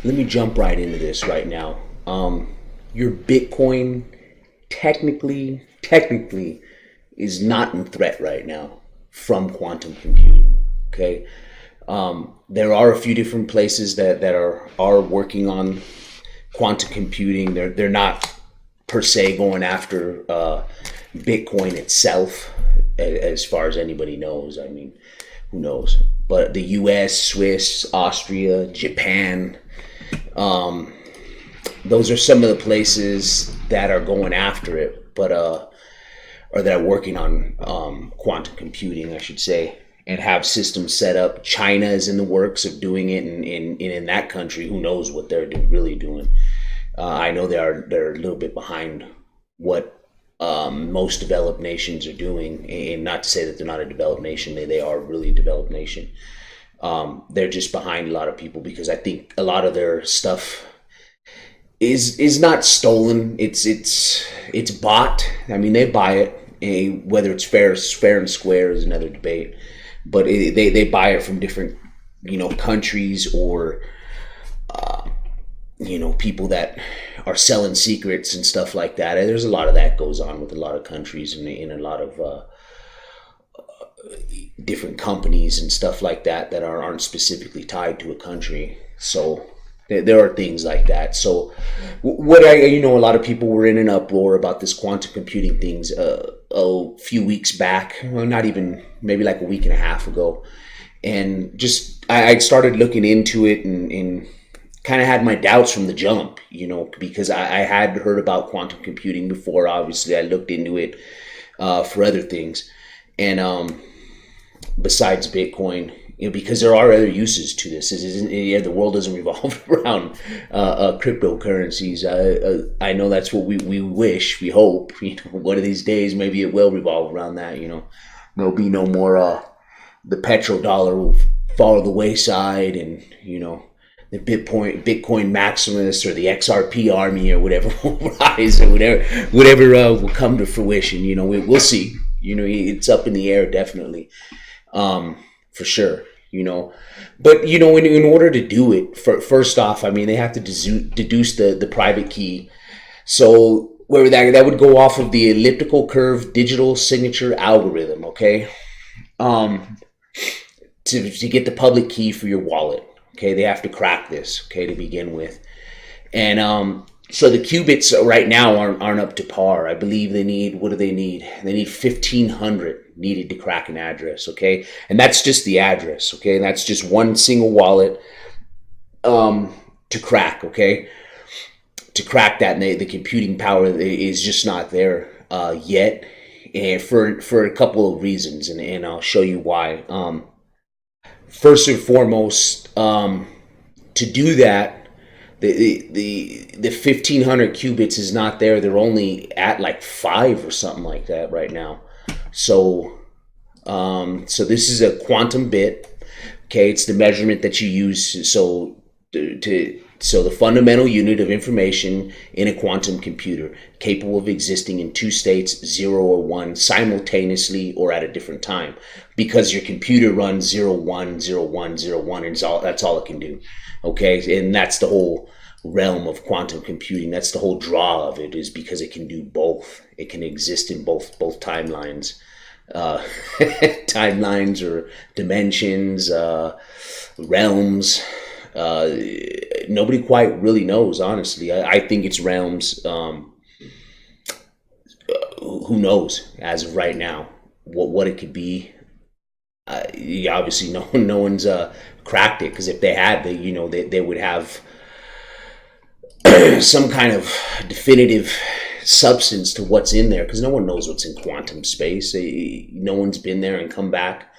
let me jump right into this right now. Your Bitcoin technically is not in threat right now from quantum computing. Okay. There are a few different places that are working on quantum computing. They're not per se going after Bitcoin itself, as far as anybody knows. I mean, who knows? But the U.S., Swiss, Austria, Japan, those are some of the places that are going after it, but or that are working on quantum computing, I should say, and have systems set up. China is in the works of doing it, and in that country, who knows what they're really doing. I know they're a little bit behind what most developed nations are doing, and not to say that they're not a developed nation. They are really a developed nation. They're just behind a lot of people because I think a lot of their stuff is not stolen. It's bought. I mean, they buy it. Whether it's fair and square is another debate. But they buy it from different countries, or people that are selling secrets and stuff like that. And there's a lot of that goes on with a lot of countries and in a lot of different companies and stuff like that aren't specifically tied to a country. So there are things like that. So a lot of people were in an uproar about this quantum computing things a few weeks back, well, not even, maybe like a week and a half ago. And just, I started looking into it and kind of had my doubts from the jump, because I had heard about quantum computing before. Obviously, I looked into it for other things. And besides Bitcoin, because there are other uses to this. The world doesn't revolve around cryptocurrencies. I know that's what we wish, we hope. One of these days, maybe it will revolve around that. There'll be no more. The petrodollar will fall to the wayside, and the Bitcoin Maximus or the XRP army or whatever will rise, or whatever will come to fruition. We'll see. It's up in the air, definitely. For sure, but in order to do it, first off, I mean, they have to deduce the private key. So where that would go off of the elliptical curve digital signature algorithm. Okay, to get the public key for your wallet. Okay, they have to crack this. Okay, to begin with, and so the qubits right now aren't up to par. I believe they need, what do they need? They need 1,500 needed to crack an address, okay? And that's just the address, okay? And that's just one single wallet to crack, okay? To crack that, and the computing power is just not there yet, and for a couple of reasons, and I'll show you why. First and foremost, to do that, the 1,500 qubits is not there. They're only at like 5 or something like that right now. So this is a quantum bit. Okay, it's the measurement that you use. So the fundamental unit of information in a quantum computer, capable of existing in two states, 0 or 1, simultaneously or at a different time, because your computer runs 0 1 0 1 0 1, and that's all it can do. Okay, and that's the whole realm of quantum computing. That's the whole draw of it, is because it can do both. It can exist in both timelines, timelines or dimensions, realms. Nobody quite really knows, honestly. I think it's realms. Who knows as of right now what it could be? Obviously, no one's cracked it, because if they had, they would have some kind of definitive substance to what's in there, because no one knows what's in quantum space. No one's been there and come back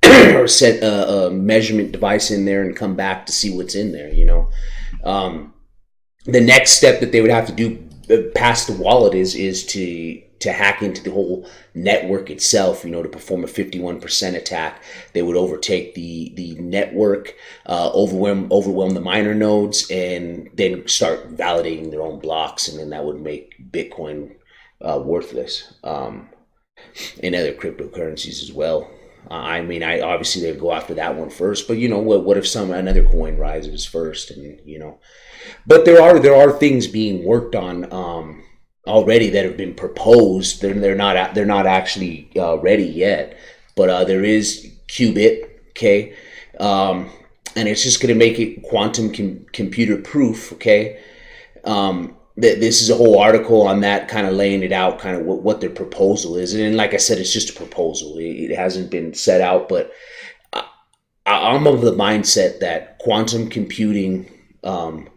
or set a measurement device in there and come back to see what's in there. The next step that they would have to do past the wallet is to hack into the whole network itself, to perform a 51% attack. They would overtake the network, overwhelm the miner nodes, and then start validating their own blocks, and then that would make Bitcoin worthless, and other cryptocurrencies as well. I mean, I obviously they'd go after that one first, but what if another coin rises first, and but there are things being worked on already that have been proposed. They're not actually ready yet, but there is qubit, okay, and it's just going to make it quantum computer proof, okay. This is a whole article on that, kind of laying it out, kind of what their proposal is. And like I said, it's just a proposal. It hasn't been set out, but I'm of the mindset that quantum computing, will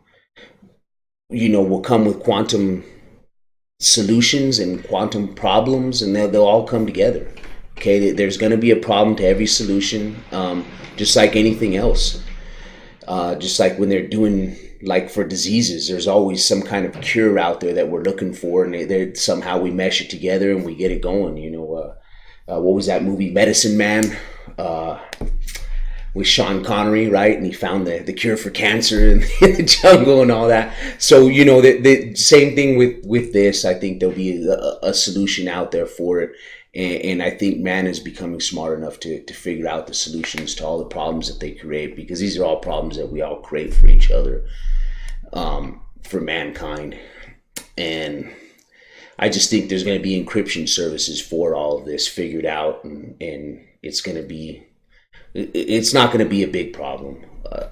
come with quantum solutions and quantum problems, and they'll all come together. Okay, there's going to be a problem to every solution, just like anything else. Just like when they're doing, like for diseases, there's always some kind of cure out there that we're looking for, and somehow we mesh it together and we get it going. What was that movie, Medicine Man, with Sean Connery, right? And he found the cure for cancer in the jungle and all that. So the same thing with this. I think there'll be a solution out there for it. And I think man is becoming smart enough to figure out the solutions to all the problems that they create, because these are all problems that we all create for each other, for mankind. And I just think there's going to be encryption services for all of this figured out, and it's not going to be a big problem.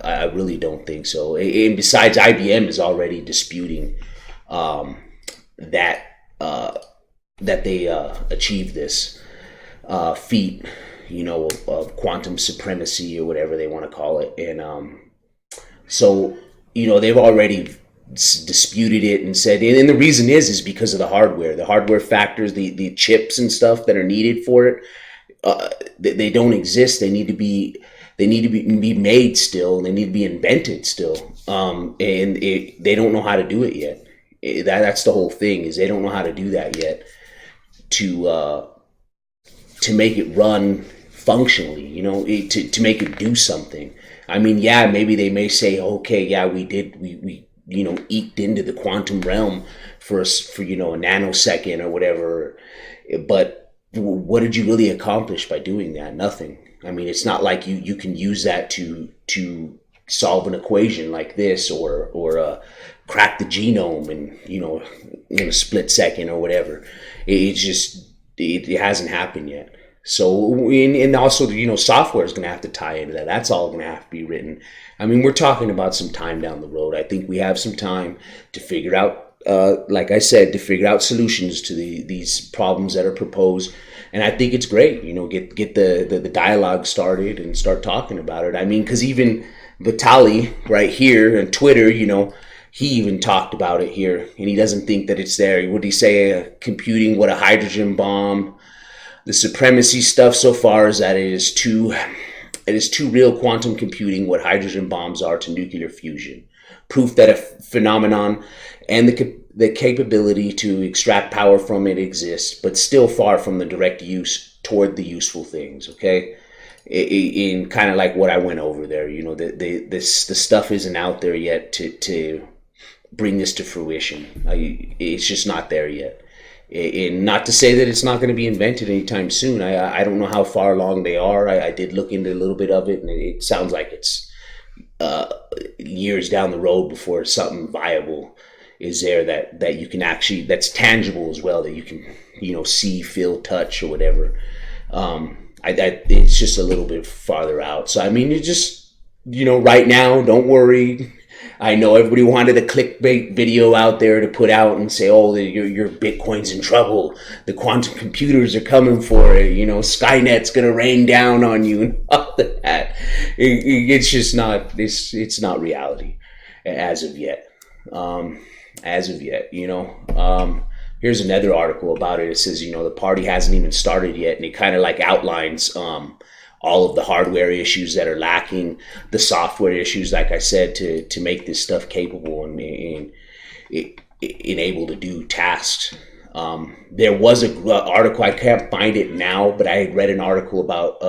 I really don't think so. And besides, IBM is already disputing that they achieved this feat, of quantum supremacy, or whatever they want to call it. And so they've already disputed it and said, and the reason is because of the hardware factors, the chips and stuff that are needed for it. They don't exist. They need to be made still. They need to be invented still. And they don't know how to do it yet. That's the whole thing, is they don't know how to do that yet, to make it run functionally, to make it do something. I mean, yeah, maybe they may say, okay, yeah, we eked into the quantum realm for a nanosecond or whatever, but what did you really accomplish by doing that? Nothing. I mean, it's not like you can use that to solve an equation like this, or crack the genome in a split second or whatever. It hasn't happened yet. So, and also, software is going to have to tie into that. That's all going to have to be written. I mean, we're talking about some time down the road. I think we have some time to figure out, like I said, to figure out solutions to these problems that are proposed. And I think it's great, get the dialogue started and start talking about it. I mean, because even Vitali right here on Twitter, he even talked about it here, and he doesn't think that it's there. What did he say? Computing what a hydrogen bomb. The supremacy stuff so far is that it is too real quantum computing what hydrogen bombs are to nuclear fusion. Proof that a phenomenon and the capability to extract power from it exists, but still far from the direct use toward the useful things. Okay, in kind of like what I went over there. The stuff isn't out there yet to bring this to fruition. It's just not there yet. And not to say that it's not going to be invented anytime soon. I don't know how far along they are. I did look into a little bit of it, and it sounds like it's years down the road before something viable is there that you can actually, that's tangible as well, that you can see, feel, touch, or whatever. It's just a little bit farther out. So I mean, it just right now, don't worry. I know everybody wanted a clickbait video out there to put out and say, oh, your Bitcoin's in trouble. The quantum computers are coming for it. Skynet's going to rain down on you and all that. It's just not, it's not reality as of yet. Here's another article about it. It says, the party hasn't even started yet. And it kind of like outlines, all of the hardware issues that are lacking, the software issues, like I said, to make this stuff capable and able to do tasks. There was an article, I can't find it now, but I had read an article about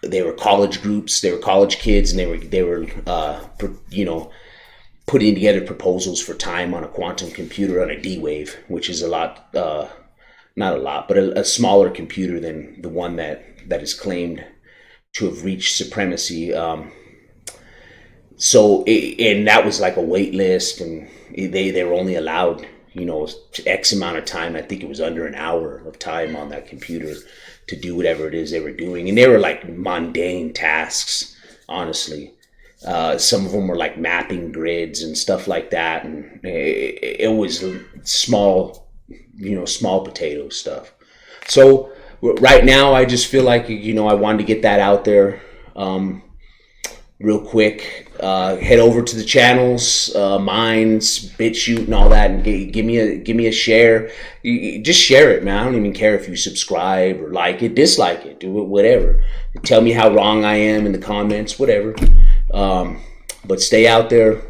they were college groups, they were college kids, and they were putting together proposals for time on a quantum computer on a D-Wave, which is a lot not a lot, but a smaller computer than the one that is claimed to have reached supremacy. And that was like a wait list, and they were only allowed, X amount of time. I think it was under an hour of time on that computer to do whatever it is they were doing. And they were like mundane tasks, honestly. Some of them were like mapping grids and stuff like that. And it was small potato stuff. So right now, I just feel like, I wanted to get that out there real quick. Head over to the channels, Minds, BitChute, and all that, and give me a share. Just share it, man. I don't even care if you subscribe or like it, dislike it, do it, whatever. Tell me how wrong I am in the comments, whatever. But stay out there,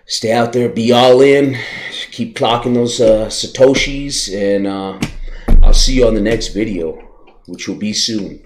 stay out there, be all in, keep clocking those Satoshis, and I'll see you on the next video, which will be soon.